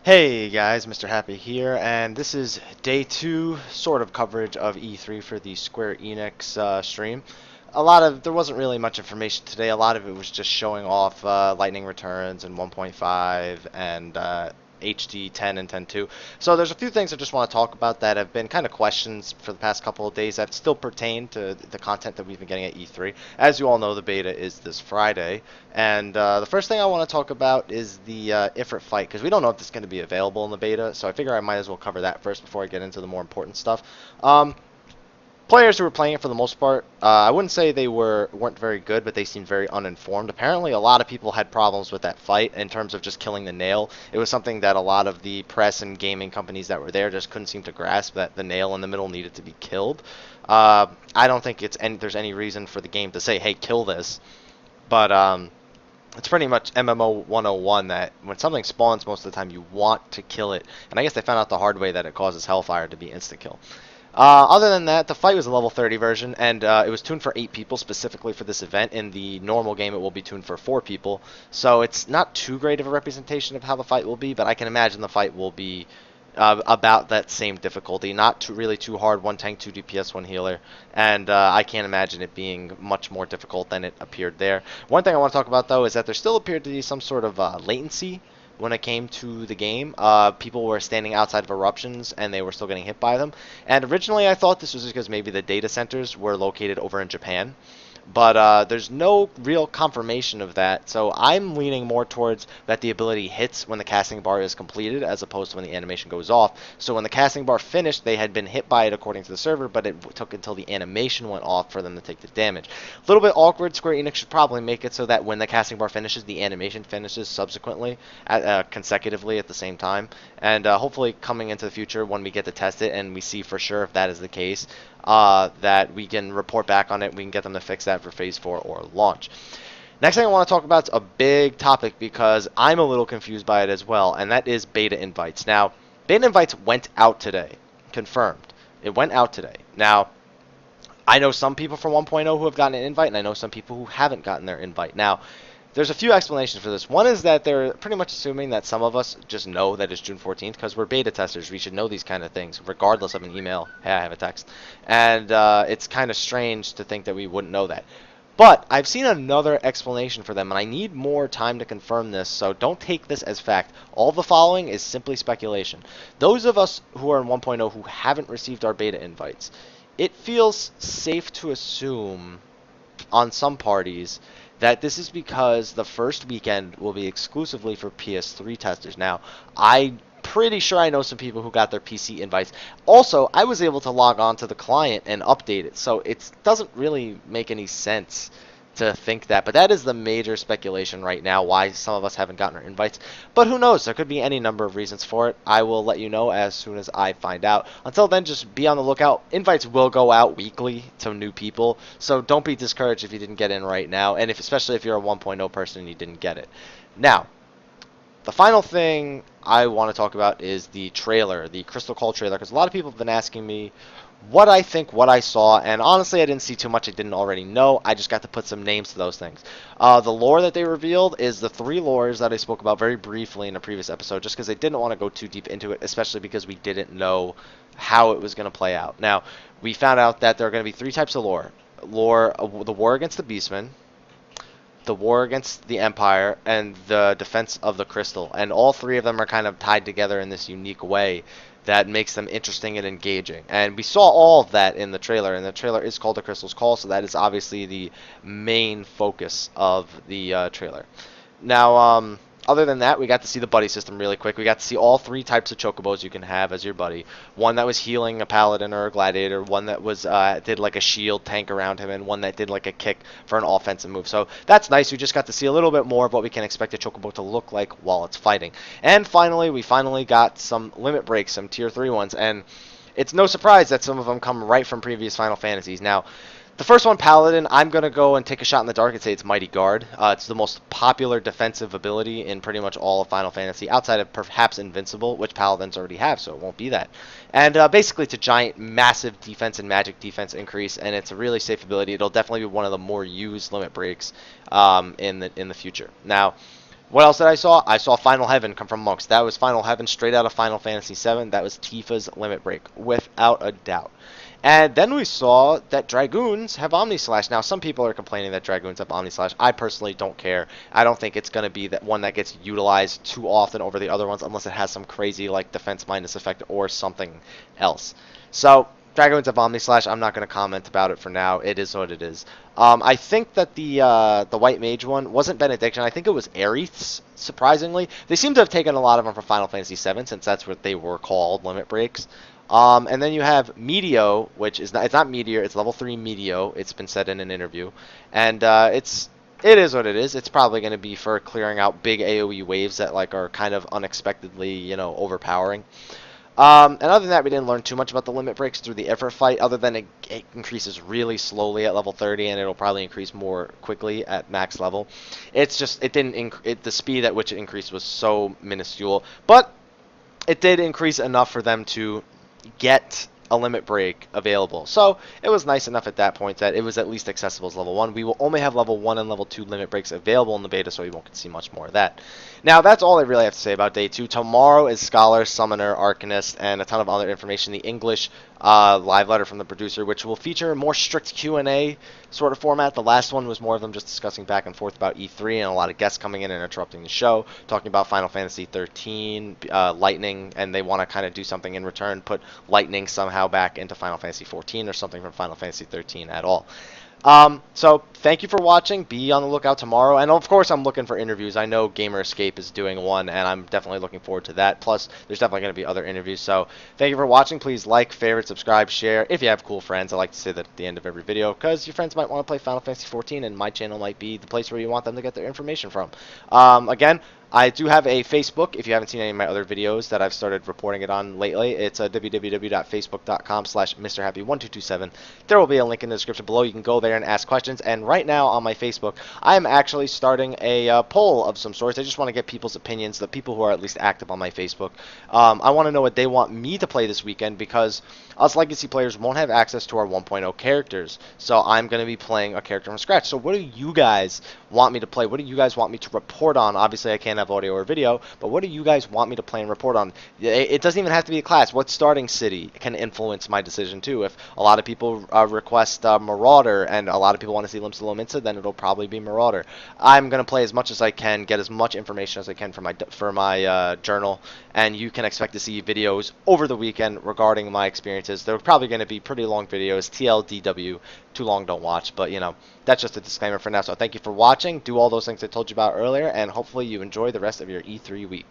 Hey guys, Mr. Happy here, and this is day two sort of coverage of E3 for the Square Enix stream. There wasn't really much information today. A lot of it was just showing off Lightning Returns and 1.5 and HD 10 and 10.2. So there's a few things I just want to talk about that have been kind of questions for the past couple of days that still pertain to the content that we've been getting at E3. As you all know, the beta is this Friday, and the first thing I want to talk about is the Ifrit Fight, because we don't know if this is going to be available in the beta, so I figure I might as well cover that first before I get into the more important stuff. Um, Players who were playing it for the most part, I wouldn't say they weren't very good, but they seemed very uninformed. Apparently, a lot of people had problems with that fight in terms of just killing the nail. It was something that a lot of the press and gaming companies that were there just couldn't seem to grasp, that the nail in the middle needed to be killed. I don't think there's any reason for the game to say, "Hey, kill this," but it's pretty much MMO 101 that when something spawns, most of the time you want to kill it. And I guess they found out the hard way that it causes Hellfire to be insta kill. Other than that, the fight was a level 30 version, and it was tuned for 8 people specifically for this event. In the normal game, it will be tuned for 4 people, so it's not too great of a representation of how the fight will be, but I can imagine the fight will be about that same difficulty. Not really too hard, 1 tank, 2 DPS, 1 healer, and I can't imagine it being much more difficult than it appeared there. One thing I want to talk about, though, is that there still appeared to be some sort of latency when it came to the game. People were standing outside of eruptions and they were still getting hit by them. And originally I thought this was because maybe the data centers were located over in Japan. But there's no real confirmation of that, so I'm leaning more towards that the ability hits when the casting bar is completed as opposed to when the animation goes off. So when the casting bar finished, they had been hit by it according to the server, but it took until the animation went off for them to take the damage. A little bit awkward. Square Enix should probably make it so that when the casting bar finishes, the animation finishes subsequently, consecutively at the same time. And hopefully coming into the future, when we get to test it and we see for sure if that is the case, that we can report back on it. We can get them to fix that for Phase 4 or launch. Next thing I want to talk about is a big topic because I'm a little confused by it as well, and that is beta invites. Now, beta invites went out today. Confirmed. It went out today. Now, I know some people from 1.0 who have gotten an invite, and I know some people who haven't gotten their invite. Now, there's a few explanations for this. One is that they're pretty much assuming that some of us just know that it's June 14th because we're beta testers. We should know these kind of things, regardless of an email. Hey, I have a text. And it's kind of strange to think that we wouldn't know that. But I've seen another explanation for them, and I need more time to confirm this, so don't take this as fact. All the following is simply speculation. Those of us who are in 1.0 who haven't received our beta invites, it feels safe to assume on some parties that this is because the first weekend will be exclusively for PS3 testers. Now, I'm pretty sure I know some people who got their PC invites. Also, I was able to log on to the client and update it, so it doesn't really make any sense to think that. But that is the major speculation right now, why some of us haven't gotten our invites. But who knows? There could be any number of reasons for it. I will let you know as soon as I find out. Until then, just be on the lookout. Invites will go out weekly to new people, so don't be discouraged if you didn't get in right now, and especially if you're a 1.0 person and you didn't get it. Now, the final thing I want to talk about is the trailer, the Crystal Call trailer, because a lot of people have been asking me what I think, what I saw, and honestly, I didn't see too much I didn't already know. I just got to put some names to those things. The lore that they revealed is the 3 lores that I spoke about very briefly in a previous episode, just because I didn't want to go too deep into it, especially because we didn't know how it was going to play out. Now, we found out that there are going to be 3 types of lore. The war against the Beastmen, the war against the Empire, and the defense of the Crystal. And all 3 of them are kind of tied together in this unique way that makes them interesting and engaging. And we saw all of that in the trailer, and the trailer is called The Crystal's Call, so that is obviously the main focus of the trailer. Now, other than that, we got to see the buddy system really quick. We got to see all 3 types of chocobos you can have as your buddy. One that was healing a paladin or a gladiator, one that was did like a shield tank around him, and one that did like a kick for an offensive move. So that's nice. We just got to see a little bit more of what we can expect a chocobo to look like while it's fighting. And finally, we finally got some limit breaks, some tier 3 ones, and it's no surprise that some of them come right from previous Final Fantasies. Now, the first one, Paladin, I'm going to go and take a shot in the dark and say it's Mighty Guard. It's the most popular defensive ability in pretty much all of Final Fantasy, outside of perhaps Invincible, which Paladins already have, so it won't be that. And basically, it's a giant, massive defense and magic defense increase, and it's a really safe ability. It'll definitely be one of the more used limit breaks in the future. Now, What else did I saw? I saw Final Heaven come from Monks. That was Final Heaven straight out of Final Fantasy VII. That was Tifa's Limit Break, without a doubt. And then we saw that Dragoons have Omni Slash. Now, some people are complaining that Dragoons have Omni Slash. I personally don't care. I don't think it's going to be that one that gets utilized too often over the other ones unless it has some crazy like defense minus effect or something else. So, Dragoons have Omni Slash. I'm not going to comment about it for now. It is what it is. I think that the White Mage one wasn't Benediction. I think it was Aerith's, surprisingly. They seem to have taken a lot of them from Final Fantasy VII since that's what they were called, Limit Breaks. And then you have Meteo, which is not, it's not Meteor, it's level 3 Meteo. It's been said in an interview. And it is what it is. It's probably going to be for clearing out big AoE waves that like are kind of unexpectedly, overpowering. And other than that, we didn't learn too much about the limit breaks through the Ifrit fight, other than it increases really slowly at level 30, and it'll probably increase more quickly at max level. It's just, it didn't, the speed at which it increased was so minuscule, but it did increase enough for them to get a limit break available. So it was nice enough at that point that it was at least accessible as level 1. We will only have level 1 and level 2 limit breaks available in the beta, so we won't see much more of that. Now, that's all I really have to say about Day 2. Tomorrow is Scholar, Summoner, Arcanist, and a ton of other information. The English live letter from the producer, which will feature a more strict Q&A sort of format. The last one was more of them just discussing back and forth about E3 and a lot of guests coming in and interrupting the show, talking about Final Fantasy 13, Lightning, and they want to kind of do something in return, put Lightning somehow back into Final Fantasy 14 or something from Final Fantasy 13 at all. So thank you for watching. Be on the lookout tomorrow. And of course, I'm looking for interviews. I know Gamer Escape is doing one, and I'm definitely looking forward to that. Plus, there's definitely going to be other interviews. So thank you for watching. Please like, favorite, subscribe, share. If you have cool friends, I like to say that at the end of every video, because your friends might want to play Final Fantasy 14, and my channel might be the place where you want them to get their information from. Again, I do have a Facebook. If you haven't seen any of my other videos that I've started reporting it on lately, it's www.facebook.com/MrHappy1227. There will be a link in the description below. You can go there and ask questions. And right now on my Facebook, I am actually starting a poll of some sorts. I just want to get people's opinions, the people who are at least active on my Facebook. I want to know what they want me to play this weekend, because us Legacy players won't have access to our 1.0 characters. So I'm going to be playing a character from scratch. So what do you guys want me to play? What do you guys want me to report on? Obviously, I can't have audio or video, but what do you guys want me to play and report on? It doesn't even have to be a class. What starting city can influence my decision too? If a lot of people request Marauder and a lot of people want to see Limsa Lominsa, then it'll probably be Marauder. I'm going to play as much as I can, get as much information as I can for my journal, and you can expect to see videos over the weekend regarding my experiences. They're probably going to be pretty long videos, TLDW, too long don't watch, but that's just a disclaimer for now. So thank you for watching. Do all those things I told you about earlier, and hopefully you enjoy the rest of your E3 week.